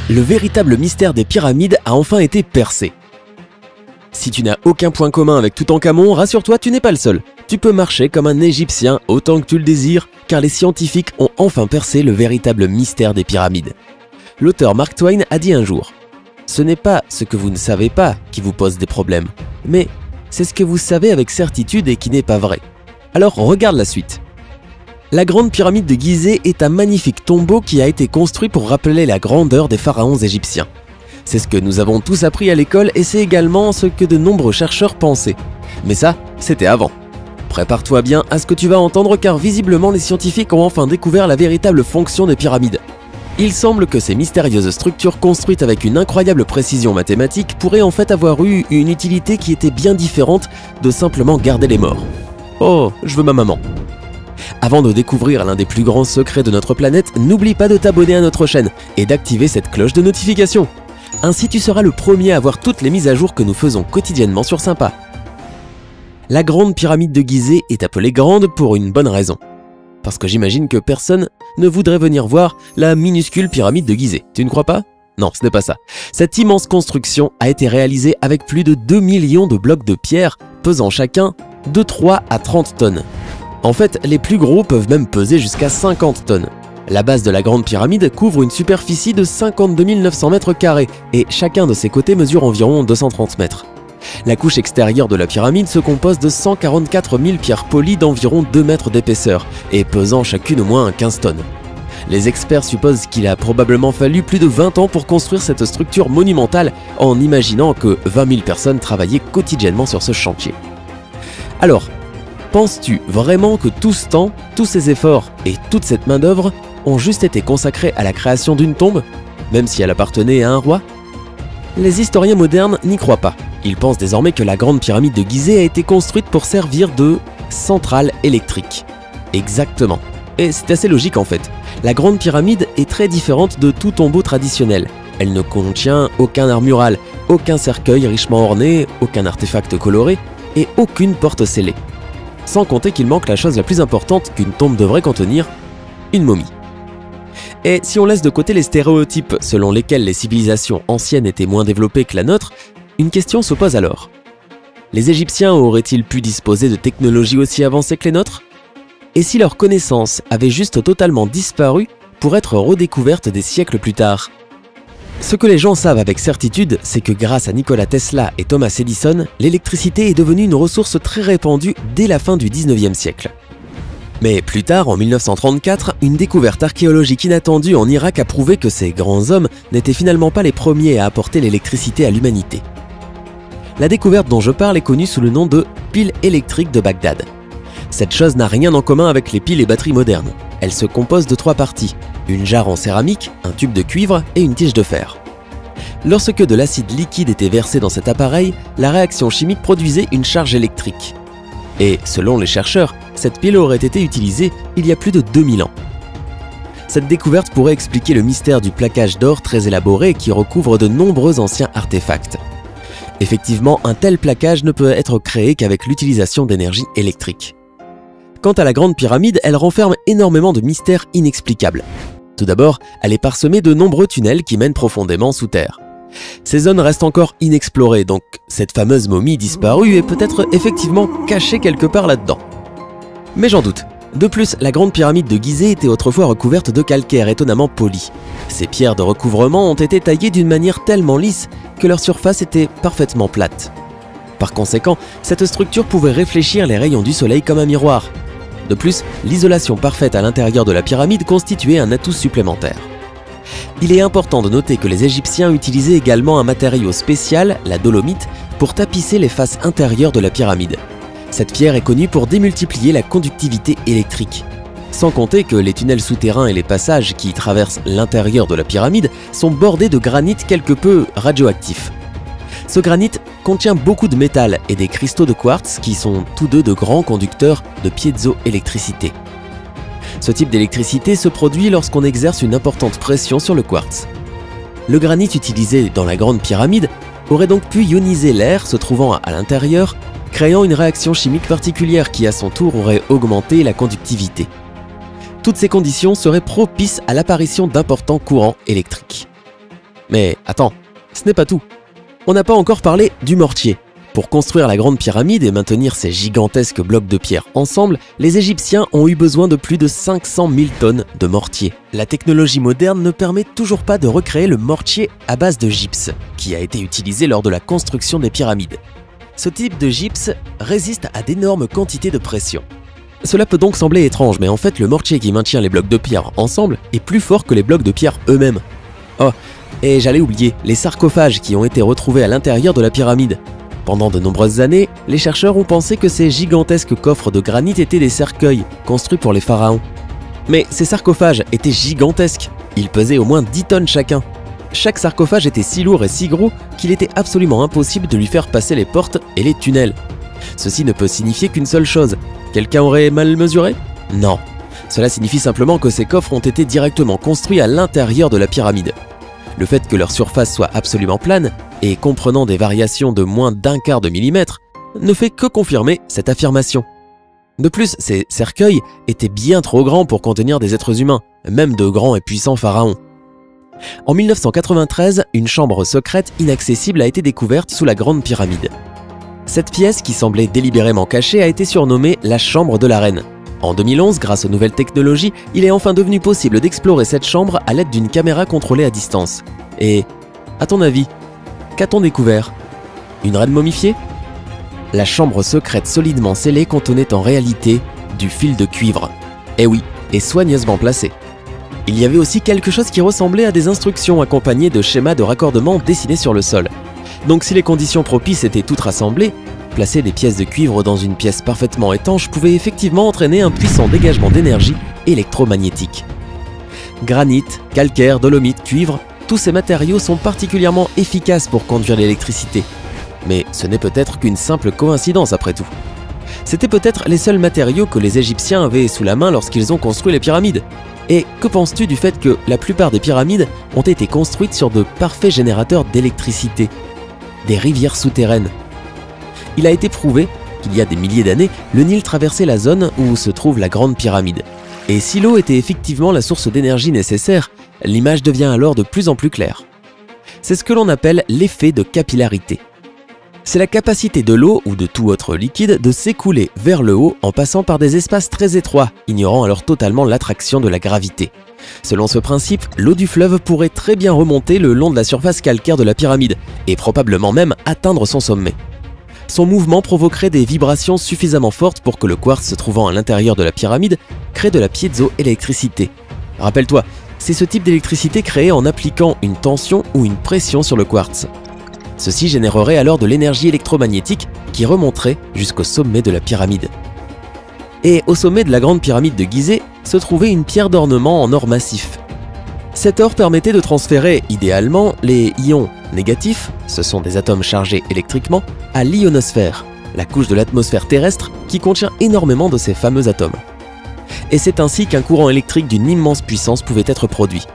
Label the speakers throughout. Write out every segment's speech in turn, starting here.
Speaker 1: Le véritable mystère des pyramides a enfin été percé. Si tu n'as aucun point commun avec Toutankhamon, rassure-toi, tu n'es pas le seul. Tu peux marcher comme un Égyptien autant que tu le désires, car les scientifiques ont enfin percé le véritable mystère des pyramides. L'auteur Mark Twain a dit un jour « Ce n'est pas ce que vous ne savez pas qui vous pose des problèmes, mais c'est ce que vous savez avec certitude et qui n'est pas vrai. » Alors regarde la suite. La grande pyramide de Gizeh est un magnifique tombeau qui a été construit pour rappeler la grandeur des pharaons égyptiens. C'est ce que nous avons tous appris à l'école et c'est également ce que de nombreux chercheurs pensaient. Mais ça, c'était avant. Prépare-toi bien à ce que tu vas entendre car visiblement les scientifiques ont enfin découvert la véritable fonction des pyramides. Il semble que ces mystérieuses structures construites avec une incroyable précision mathématique pourraient en fait avoir eu une utilité qui était bien différente de simplement garder les morts. Oh, je veux ma maman. Avant de découvrir l'un des plus grands secrets de notre planète, n'oublie pas de t'abonner à notre chaîne et d'activer cette cloche de notification. Ainsi tu seras le premier à voir toutes les mises à jour que nous faisons quotidiennement sur Sympa. La grande pyramide de Gizeh est appelée grande pour une bonne raison. Parce que j'imagine que personne ne voudrait venir voir la minuscule pyramide de Gizeh. Tu ne crois pas? Non, ce n'est pas ça. Cette immense construction a été réalisée avec plus de 2 millions de blocs de pierre, pesant chacun de 3 à 30 tonnes. En fait, les plus gros peuvent même peser jusqu'à 50 tonnes. La base de la grande pyramide couvre une superficie de 52 900 mètres carrés et chacun de ses côtés mesure environ 230 mètres. La couche extérieure de la pyramide se compose de 144 000 pierres polies d'environ 2 mètres d'épaisseur et pesant chacune au moins 15 tonnes. Les experts supposent qu'il a probablement fallu plus de 20 ans pour construire cette structure monumentale en imaginant que 20 000 personnes travaillaient quotidiennement sur ce chantier. Alors, penses-tu vraiment que tout ce temps, tous ces efforts et toute cette main-d'œuvre ont juste été consacrés à la création d'une tombe, même si elle appartenait à un roi? Les historiens modernes n'y croient pas. Ils pensent désormais que la grande pyramide de Gizeh a été construite pour servir de centrale électrique. Exactement. Et c'est assez logique en fait. La grande pyramide est très différente de tout tombeau traditionnel. Elle ne contient aucun art mural, aucun cercueil richement orné, aucun artefact coloré et aucune porte scellée. Sans compter qu'il manque la chose la plus importante qu'une tombe devrait contenir, une momie. Et si on laisse de côté les stéréotypes selon lesquels les civilisations anciennes étaient moins développées que la nôtre, une question se pose alors. Les Égyptiens auraient-ils pu disposer de technologies aussi avancées que les nôtres? Et si leurs connaissances avaient juste totalement disparu pour être redécouvertes des siècles plus tard? Ce que les gens savent avec certitude, c'est que grâce à Nikola Tesla et Thomas Edison, l'électricité est devenue une ressource très répandue dès la fin du 19e siècle. Mais plus tard, en 1934, une découverte archéologique inattendue en Irak a prouvé que ces grands hommes n'étaient finalement pas les premiers à apporter l'électricité à l'humanité. La découverte dont je parle est connue sous le nom de pile électrique de Bagdad. Cette chose n'a rien en commun avec les piles et batteries modernes. Elle se compose de 3 parties, une jarre en céramique, un tube de cuivre et une tige de fer. Lorsque de l'acide liquide était versé dans cet appareil, la réaction chimique produisait une charge électrique. Et selon les chercheurs, cette pile aurait été utilisée il y a plus de 2000 ans. Cette découverte pourrait expliquer le mystère du plaquage d'or très élaboré qui recouvre de nombreux anciens artefacts. Effectivement, un tel plaquage ne peut être créé qu'avec l'utilisation d'énergie électrique. Quant à la grande pyramide, elle renferme énormément de mystères inexplicables. Tout d'abord, elle est parsemée de nombreux tunnels qui mènent profondément sous terre. Ces zones restent encore inexplorées, donc cette fameuse momie disparue est peut-être effectivement cachée quelque part là-dedans. Mais j'en doute. De plus, la grande pyramide de Gizeh était autrefois recouverte de calcaire étonnamment poli. Ces pierres de recouvrement ont été taillées d'une manière tellement lisse que leur surface était parfaitement plate. Par conséquent, cette structure pouvait réfléchir les rayons du soleil comme un miroir. De plus, l'isolation parfaite à l'intérieur de la pyramide constituait un atout supplémentaire. Il est important de noter que les Égyptiens utilisaient également un matériau spécial, la dolomite, pour tapisser les faces intérieures de la pyramide. Cette pierre est connue pour démultiplier la conductivité électrique. Sans compter que les tunnels souterrains et les passages qui traversent l'intérieur de la pyramide sont bordés de granit quelque peu radioactif. Ce granit contient beaucoup de métal et des cristaux de quartz qui sont tous deux de grands conducteurs de piézoélectricité. Ce type d'électricité se produit lorsqu'on exerce une importante pression sur le quartz. Le granit utilisé dans la grande pyramide aurait donc pu ioniser l'air se trouvant à l'intérieur, créant une réaction chimique particulière qui à son tour aurait augmenté la conductivité. Toutes ces conditions seraient propices à l'apparition d'importants courants électriques. Mais attends, ce n'est pas tout. On n'a pas encore parlé du mortier. Pour construire la grande pyramide et maintenir ces gigantesques blocs de pierre ensemble, les Égyptiens ont eu besoin de plus de 500 000 tonnes de mortier. La technologie moderne ne permet toujours pas de recréer le mortier à base de gypse, qui a été utilisé lors de la construction des pyramides. Ce type de gypse résiste à d'énormes quantités de pression. Cela peut donc sembler étrange, mais en fait le mortier qui maintient les blocs de pierre ensemble est plus fort que les blocs de pierre eux-mêmes. Oh, et j'allais oublier, les sarcophages qui ont été retrouvés à l'intérieur de la pyramide. Pendant de nombreuses années, les chercheurs ont pensé que ces gigantesques coffres de granit étaient des cercueils construits pour les pharaons. Mais ces sarcophages étaient gigantesques, ils pesaient au moins 10 tonnes chacun. Chaque sarcophage était si lourd et si gros qu'il était absolument impossible de lui faire passer les portes et les tunnels. Ceci ne peut signifier qu'une seule chose, quelqu'un aurait mal mesuré? Non, cela signifie simplement que ces coffres ont été directement construits à l'intérieur de la pyramide. Le fait que leur surface soit absolument plane et comprenant des variations de moins d'un quart de millimètre ne fait que confirmer cette affirmation. De plus, ces cercueils étaient bien trop grands pour contenir des êtres humains, même de grands et puissants pharaons. En 1993, une chambre secrète inaccessible a été découverte sous la Grande Pyramide. Cette pièce, qui semblait délibérément cachée, a été surnommée la chambre de la reine. En 2011, grâce aux nouvelles technologies, il est enfin devenu possible d'explorer cette chambre à l'aide d'une caméra contrôlée à distance. Et, à ton avis, qu'a-t-on découvert? Une reine momifiée? La chambre secrète solidement scellée contenait en réalité du fil de cuivre. Eh oui, et soigneusement placé. Il y avait aussi quelque chose qui ressemblait à des instructions accompagnées de schémas de raccordement dessinés sur le sol. Donc si les conditions propices étaient toutes rassemblées, placer des pièces de cuivre dans une pièce parfaitement étanche pouvait effectivement entraîner un puissant dégagement d'énergie électromagnétique. Granit, calcaire, dolomite, cuivre, tous ces matériaux sont particulièrement efficaces pour conduire l'électricité. Mais ce n'est peut-être qu'une simple coïncidence après tout. C'étaient peut-être les seuls matériaux que les Égyptiens avaient sous la main lorsqu'ils ont construit les pyramides. Et que penses-tu du fait que la plupart des pyramides ont été construites sur de parfaits générateurs d'électricité, des rivières souterraines? Il a été prouvé qu'il y a des milliers d'années, le Nil traversait la zone où se trouve la Grande Pyramide. Et si l'eau était effectivement la source d'énergie nécessaire, l'image devient alors de plus en plus claire. C'est ce que l'on appelle l'effet de capillarité. C'est la capacité de l'eau ou de tout autre liquide de s'écouler vers le haut en passant par des espaces très étroits, ignorant alors totalement l'attraction de la gravité. Selon ce principe, l'eau du fleuve pourrait très bien remonter le long de la surface calcaire de la pyramide, et probablement même atteindre son sommet. Son mouvement provoquerait des vibrations suffisamment fortes pour que le quartz se trouvant à l'intérieur de la pyramide crée de la piézoélectricité. Rappelle-toi, c'est ce type d'électricité créé en appliquant une tension ou une pression sur le quartz. Ceci générerait alors de l'énergie électromagnétique qui remonterait jusqu'au sommet de la pyramide. Et au sommet de la grande pyramide de Gizeh se trouvait une pierre d'ornement en or massif. Cet or permettait de transférer idéalement les ions négatifs, ce sont des atomes chargés électriquement, à l'ionosphère, la couche de l'atmosphère terrestre qui contient énormément de ces fameux atomes. Et c'est ainsi qu'un courant électrique d'une immense puissance pouvait être produit.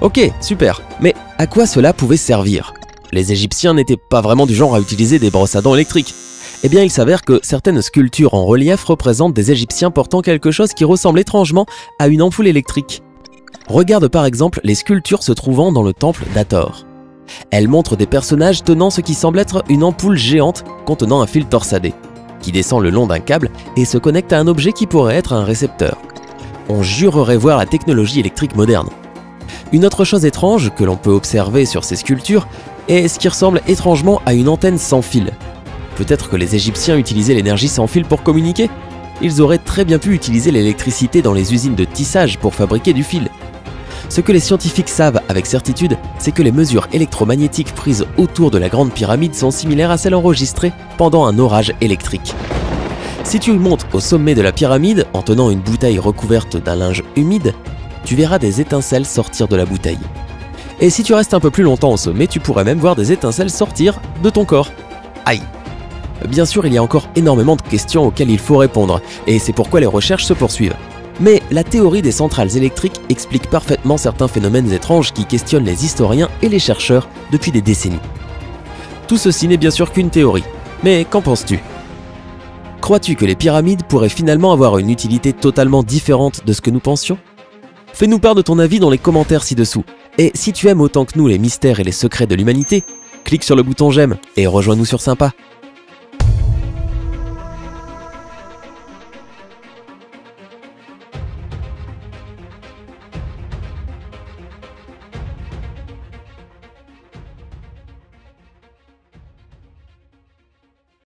Speaker 1: Ok, super, mais à quoi cela pouvait servir? Les Égyptiens n'étaient pas vraiment du genre à utiliser des brosses à dents électriques. Eh bien, il s'avère que certaines sculptures en relief représentent des Égyptiens portant quelque chose qui ressemble étrangement à une ampoule électrique. Regarde par exemple les sculptures se trouvant dans le temple d'Hathor. Elles montrent des personnages tenant ce qui semble être une ampoule géante contenant un fil torsadé, qui descend le long d'un câble et se connecte à un objet qui pourrait être un récepteur. On jurerait voir la technologie électrique moderne. Une autre chose étrange que l'on peut observer sur ces sculptures est ce qui ressemble étrangement à une antenne sans fil. Peut-être que les Égyptiens utilisaient l'énergie sans fil pour communiquer? Ils auraient très bien pu utiliser l'électricité dans les usines de tissage pour fabriquer du fil. Ce que les scientifiques savent avec certitude, c'est que les mesures électromagnétiques prises autour de la Grande Pyramide sont similaires à celles enregistrées pendant un orage électrique. Si tu montes au sommet de la pyramide en tenant une bouteille recouverte d'un linge humide, tu verras des étincelles sortir de la bouteille. Et si tu restes un peu plus longtemps au sommet, tu pourrais même voir des étincelles sortir de ton corps. Aïe! Bien sûr, il y a encore énormément de questions auxquelles il faut répondre, et c'est pourquoi les recherches se poursuivent. Mais la théorie des centrales électriques explique parfaitement certains phénomènes étranges qui questionnent les historiens et les chercheurs depuis des décennies. Tout ceci n'est bien sûr qu'une théorie, mais qu'en penses-tu? Crois-tu que les pyramides pourraient finalement avoir une utilité totalement différente de ce que nous pensions? Fais-nous part de ton avis dans les commentaires ci-dessous. Et si tu aimes autant que nous les mystères et les secrets de l'humanité, clique sur le bouton j'aime et rejoins-nous sur Sympa.